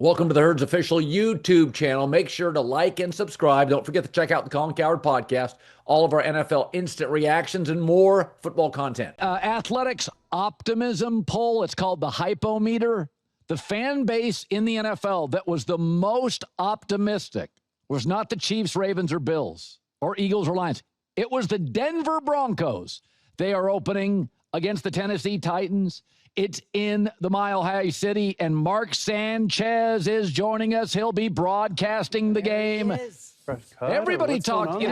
Welcome to the Herd's official YouTube channel. Make sure to like and subscribe. Don't forget to check out the Colin Cowherd podcast, all of our NFL instant reactions, and more football content. Athletics optimism poll. It's called the Hypometer. The fan base in the NFL that was the most optimistic was not the Chiefs, Ravens, or Bills, or Eagles, or Lions. It was the Denver Broncos. They are opening against the Tennessee Titans. It's in the Mile High City, and Mark Sanchez is joining us. He'll be broadcasting the game. Everybody talked,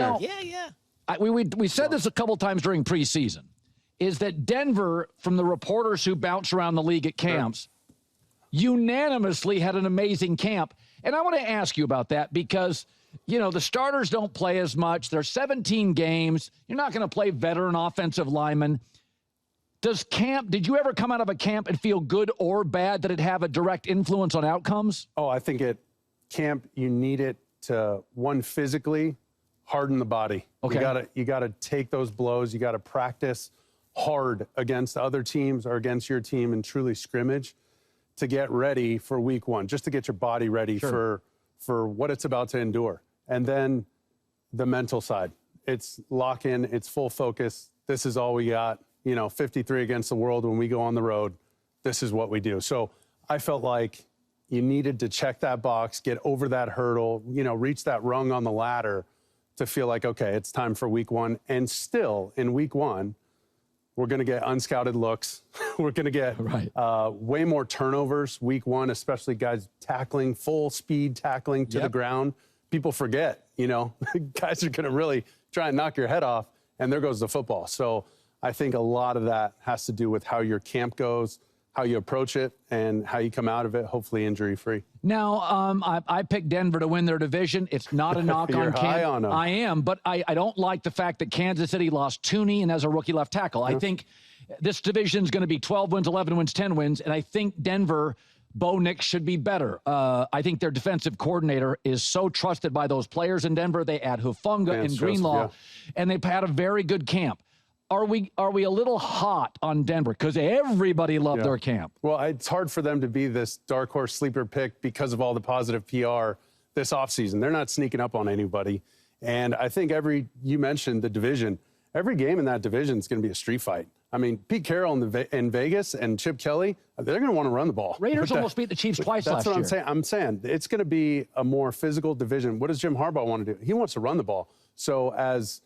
we said this a couple times during preseason, is that Denver, from the reporters who bounce around the league at camps, unanimously had an amazing camp. And I want to ask you about that because, the starters don't play as much. There's 17 games. You're not going to play veteran offensive linemen. Did you ever come out of a camp and feel good or bad that it have a direct influence on outcomes? Oh, I think at camp you need it to, one, physically harden the body. Okay. You gotta take those blows. You gotta practice hard against other teams or against your team and truly scrimmage to get ready for week one, just to get your body ready for what it's about to endure. And then the mental side. It's lock in, it's full focus. This is all we got. 53 against the world when we go on the road. This is what we do. So I felt like you needed to check that box, get over that hurdle, reach that rung on the ladder to feel like, okay, it's time for week one. And still in week one, we're going to get unscouted looks. We're going to get way more turnovers week one, especially guys tackling, full speed tackling to the ground. People forget, guys are going to really try and knock your head off, and there goes the football. So I think a lot of that has to do with how your camp goes, how you approach it, and how you come out of it, hopefully injury-free. Now, I picked Denver to win their division. It's not a knock on Kansas. I am, but I don't like the fact that Kansas City lost Tooney and has a rookie left tackle. I think this division is going to be 12 wins, 11 wins, 10 wins, and I think Denver, Bo Nix should be better. I think their defensive coordinator is so trusted by those players in Denver. They add Hufanga and Greenlaw, and they've had a very good camp. Are we a little hot on Denver? Because everybody loved their camp. Well, it's hard for them to be this dark horse sleeper pick because of all the positive PR this offseason. They're not sneaking up on anybody. And I think you mentioned the division, every game in that division is going to be a street fight. I mean, Pete Carroll in Vegas and Chip Kelly, they're going to want to run the ball. Raiders almost beat the Chiefs twice last year. That's what I'm saying. It's going to be a more physical division. What does Jim Harbaugh want to do? He wants to run the ball. So as,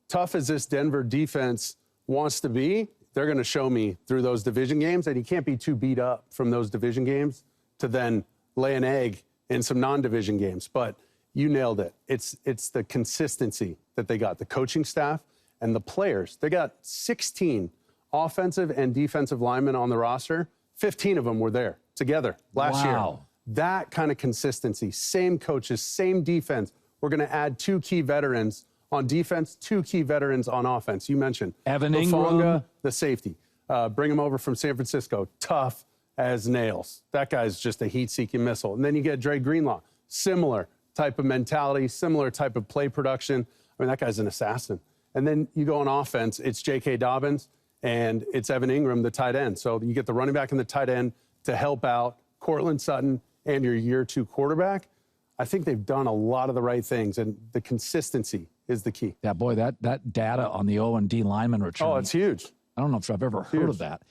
tough as this Denver defense wants to be, they're going to show me through those division games that he can't be too beat up from those division games to then lay an egg in some non-division games. But you nailed it. It's the consistency that they got, the coaching staff and the players. They got 16 offensive and defensive linemen on the roster. 15 of them were there together last year. That kind of consistency, same coaches, same defense. We're going to add 2 key veterans on defense, 2 key veterans on offense. You mentioned Evan Ingram, the safety. Bring him over from San Francisco, tough as nails. That guy's just a heat-seeking missile. And then you get Dre Greenlaw, similar type of mentality, similar type of play production. I mean, that guy's an assassin. And then you go on offense, it's J.K. Dobbins and it's Evan Ingram, the tight end. So you get the running back and the tight end to help out Courtland Sutton and your year 2 quarterback. I think they've done a lot of the right things, and the consistency is the key. Yeah, boy, that data on the O&D lineman return. Oh, it's huge. I don't know if I've ever heard of that.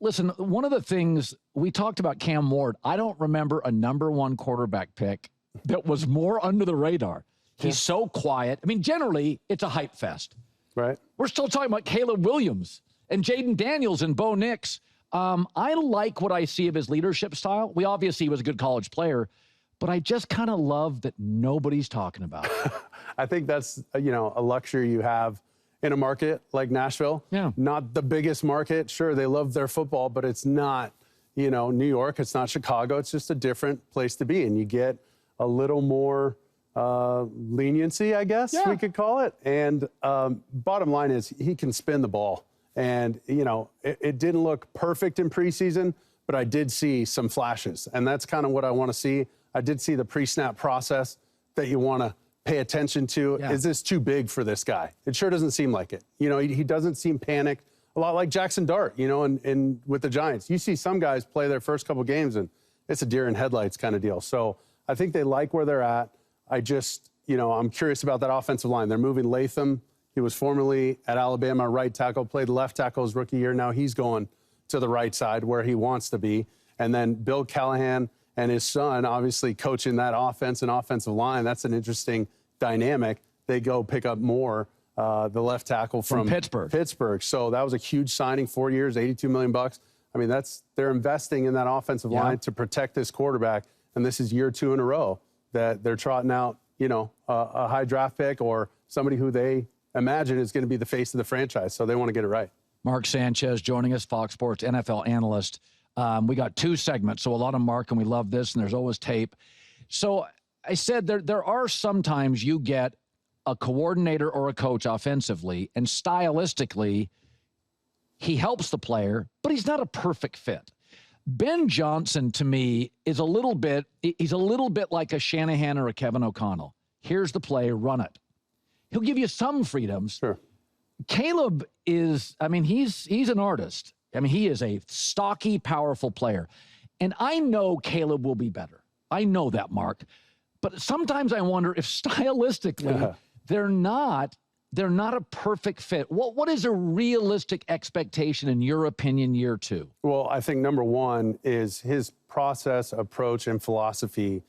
Listen, one of the things we talked about Cam Ward, I don't remember a #1 quarterback pick that was more under the radar. He's so quiet. I mean, generally, it's a hype fest. Right. We're still talking about Caleb Williams and Jaden Daniels and Bo Nix. I like what I see of his leadership style. We obviously was a good college player, but I just kind of love that nobody's talking about it. I think that's, a luxury you have in a market like Nashville. Yeah. Not the biggest market. Sure, they love their football, but it's not, New York. It's not Chicago. It's just a different place to be. And you get a little more leniency, I guess we could call it. And bottom line is he can spin the ball. And, it didn't look perfect in preseason, but I did see some flashes. And that's kind of what I want to see. I did see the pre-snap process that you want to pay attention to. Is this too big for this guy? It sure doesn't seem like it. He doesn't seem panicked. A lot like Jackson Dart, and with the Giants. You see some guys play their first couple games and it's a deer in headlights kind of deal. So I think they like where they're at. I just, I'm curious about that offensive line. They're moving Latham. He was formerly at Alabama, right tackle, played left tackle his rookie year. Now he's going to the right side where he wants to be. And then Bill Callahan and his son, obviously coaching that offense and offensive line. That's an interesting dynamic. They go pick up more, the left tackle from Pittsburgh. So that was a huge signing, 4 years, $82 million. I mean, they're investing in that offensive line to protect this quarterback. And this is year 2 in a row that they're trotting out, a high draft pick or somebody who they imagine is going to be the face of the franchise. So they want to get it right. Mark Sanchez joining us, Fox Sports NFL analyst. We got 2 segments, so a lot of Mark, and we love this, and there's always tape. So I said there are sometimes you get a coordinator or a coach offensively, and stylistically, he helps the player, but he's not a perfect fit. Ben Johnson, to me, he's a little bit like a Shanahan or a Kevin O'Connell. Here's the play, run it. He'll give you some freedoms. Sure. Caleb is, he's an artist. He is a stocky, powerful player. And I know Caleb will be better. I know that, Mark. But sometimes I wonder if stylistically they're not a perfect fit. What is a realistic expectation, in your opinion, year 2? Well, I think number 1 is his process, approach, and philosophy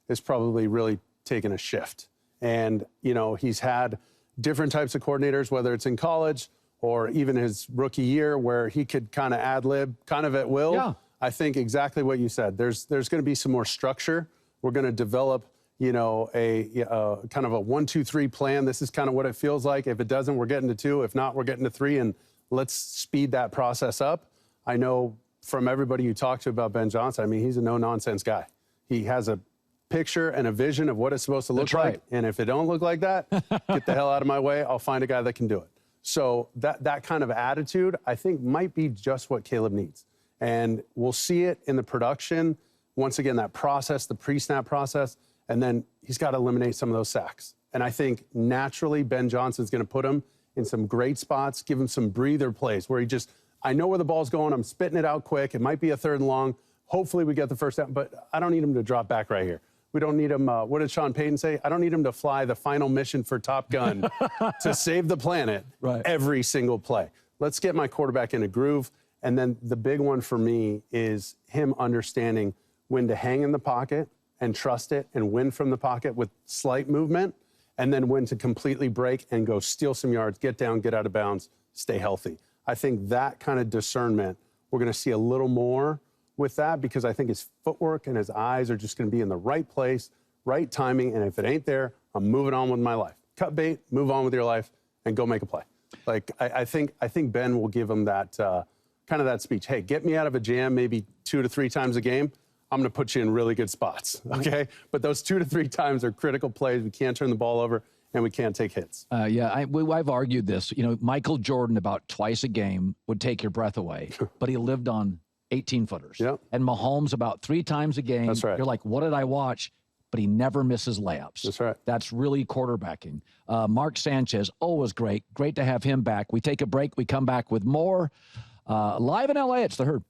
is probably really taken a shift. And, he's had different types of coordinators, whether it's in college or even his rookie year, where he could kind of ad-lib kind of at will. Yeah. I think exactly what you said. There's going to be some more structure. We're going to develop, a kind of a 1-2-3 plan. This is kind of what it feels like. If it doesn't, we're getting to 2. If not, we're getting to 3. And let's speed that process up. I know from everybody you talk to about Ben Johnson, he's a no-nonsense guy. He has a picture and a vision of what it's supposed to look like. And if it don't look like that, get the hell out of my way. I'll find a guy that can do it. So that kind of attitude, I think, might be just what Caleb needs. And we'll see it in the production. Once again, that process, the pre-snap process, and then he's got to eliminate some of those sacks. And I think naturally Ben Johnson's going to put him in some great spots, give him some breather plays where I know where the ball's going. I'm spitting it out quick. It might be a 3rd and long. Hopefully we get the first down, but I don't need him to drop back right here. We don't need him, what did Sean Payton say? I don't need him to fly the final mission for Top Gun to save the planet every single play. Let's get my quarterback in a groove. And then the big one for me is him understanding when to hang in the pocket and trust it and win from the pocket with slight movement, and then when to completely break and go steal some yards, get down, get out of bounds, stay healthy. I think that kind of discernment, we're going to see a little more with that, because I think his footwork and his eyes are just going to be in the right place, right timing, and if it ain't there, I'm moving on with my life. Cut bait, move on with your life, and go make a play. Like, I think Ben will give him that kind of that speech. Hey, get me out of a jam maybe 2 to 3 times a game. I'm going to put you in really good spots, okay? But those 2 to 3 times are critical plays. We can't turn the ball over, and we can't take hits. I've argued this. Michael Jordan about twice a game would take your breath away, but he lived on 18-footers. Yep. And Mahomes about 3 times a game. That's right. You're like, what did I watch? But he never misses layups. That's right. That's really quarterbacking. Mark Sanchez, always great. Great to have him back. We take a break. We come back with more. Live in L.A., it's The Herd.